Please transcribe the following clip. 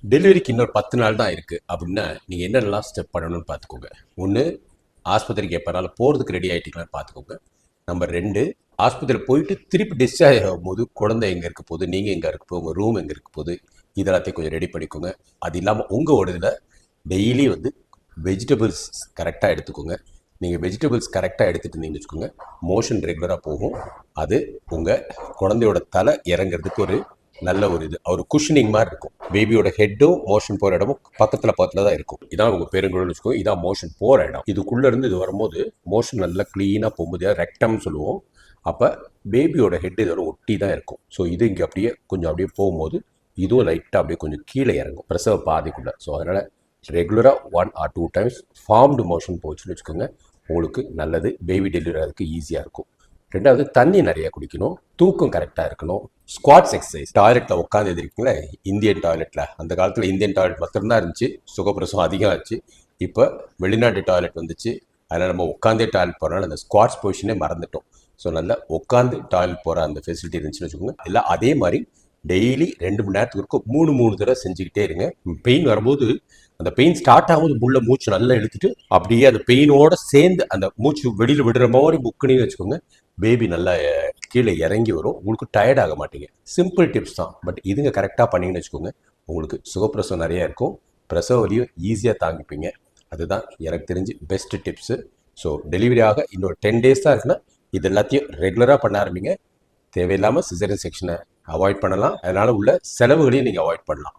டெலிவரிக்கு இன்னொரு 10 நாள் தான் இருக்குது அப்படின்னா நீங்கள் என்னென்னலாம் ஸ்டெப் பண்ணணும்னு பார்த்துக்கோங்க. ஒன்று, ஆஸ்பத்திரிக்கு எப்போனாலும் போகிறதுக்கு ரெடி ஆகிட்டீங்களான்னு பார்த்துக்கோங்க. நம்பர் 2, ஆஸ்பத்திரி போயிட்டு திருப்பி டிஸ்சார்ஜ் ஆகும்போது குழந்தை எங்கே இருக்க போகுது, நீங்கள் எங்கே இருக்க போகுது, உங்கள் ரூம் எங்கே இருக்க போகுது, இதெல்லாத்தையும் கொஞ்சம் ரெடி பண்ணிக்கோங்க. அது இல்லாமல் உங்கள் உடலில் டெய்லி வெஜிடபிள்ஸ் கரெக்டாக எடுத்துக்கோங்க. நீங்கள் வெஜிடபிள்ஸ் கரெக்டாக எடுத்துகிட்டு இருந்தீங்கன்னு வச்சுக்கோங்க, மோஷன் ரெகுலராக போகும். அது உங்கள் குழந்தையோட தலை இறங்குறதுக்கு ஒரு நல்ல ஒரு ஒரு குஷனிங் மாதிரி இருக்கும். பேபியோட ஹெட்டும் மோஷன் போகிற இடமும் பக்கத்தில் தான் இருக்கும். இதான் உங்கள் பெருங்குடல்னு வச்சுக்கோங்க. இதான் மோஷன் போகிற இடம். இதுக்குள்ளேருந்து இது வரும்போது மோஷன் நல்லா க்ளீனாக போகும்போது ரெக்டம்னு சொல்லுவோம். அப்போ பேபியோட ஹெட் இதோட ஒட்டி தான் இருக்கும். ஸோ இது இங்கே அப்படியே போகும்போது இதுவும் லைட்டாக அப்படியே கொஞ்சம் கீழே இறங்கும் பிரசவ பாதிக்குள்ளே. ஸோ அதனால் ரெகுலராக 1 or 2 times ஃபார்ம்டு மோஷன் போச்சுன்னு வச்சுக்கோங்க, உங்களுக்கு நல்லது. பேபி டெலிவரி ஆகிறதுக்கு ஈஸியாக இருக்கும். 2வது, தண்ணி நிறைய குடிக்கணும், தூக்கம் கரெக்டாக இருக்கணும். Squads exercise. டாய்லெட்டில் உட்காந்து எதிர்க்கீங்களே, இந்தியன் டாய்லெட்டில், அந்த காலத்தில் இந்தியன் டாய்லெட் மட்டும்தான் இருந்துச்சு, சுகப்பிரசவம் அதிகம் ஆச்சு. இப்போ வெளிநாட்டு டாய்லெட் வந்துச்சு. அதனால் நம்ம உட்காந்தே டாய்லெட் போகிறனால அந்த ஸ்குவாட்ஸ் பொசிஷனே மறந்துட்டோம். ஸோ நல்லா உட்காந்து டாய்லெட் போகிற அந்த ஃபெசிலிட்டி இருந்துச்சுன்னு வச்சுக்கோங்க. இல்லை அதே மாதிரி டெய்லி 2 மணி நேரத்துக்கு இருக்கும் 3 தடவை செஞ்சுக்கிட்டே இருங்க. பெயின் வரும்போது அந்த பெயின் ஸ்டார்ட் ஆகும்போது மூச்சு நல்லா இழுத்துட்டு அப்படியே அந்த பெயினோட சேர்ந்து அந்த மூச்சு வெளியில் விடுற மாதிரி புக்குன்னு வச்சுக்கோங்க. பேபி நல்லா கீழே இறங்கி வரும். உங்களுக்கு டயர்ட் ஆக மாட்டீங்க. சிம்பிள் டிப்ஸ் தான், பட் இதுங்க கரெக்டாக பண்ணிங்கன்னு வச்சுக்கோங்க, உங்களுக்கு சுகப்பிரசவம் நிறையா இருக்கும். பிரசவ வலியும் ஈஸியாக தாங்கிப்பீங்க. அதுதான் எனக்கு தெரிஞ்சு பெஸ்ட் டிப்ஸு. ஸோ டெலிவரி ஆக இன்னொரு 10 days தான் இருக்குன்னா இது எல்லாத்தையும் ரெகுலராக பண்ண ஆரம்பிங்க. தேவையில்லாமல் சிசேரியன் செக்ஷனை அவாய்ட் பண்ணலாம். அதனால் உள்ள செலவுகளையும் நீங்கள் அவாய்ட் பண்ணலாம்.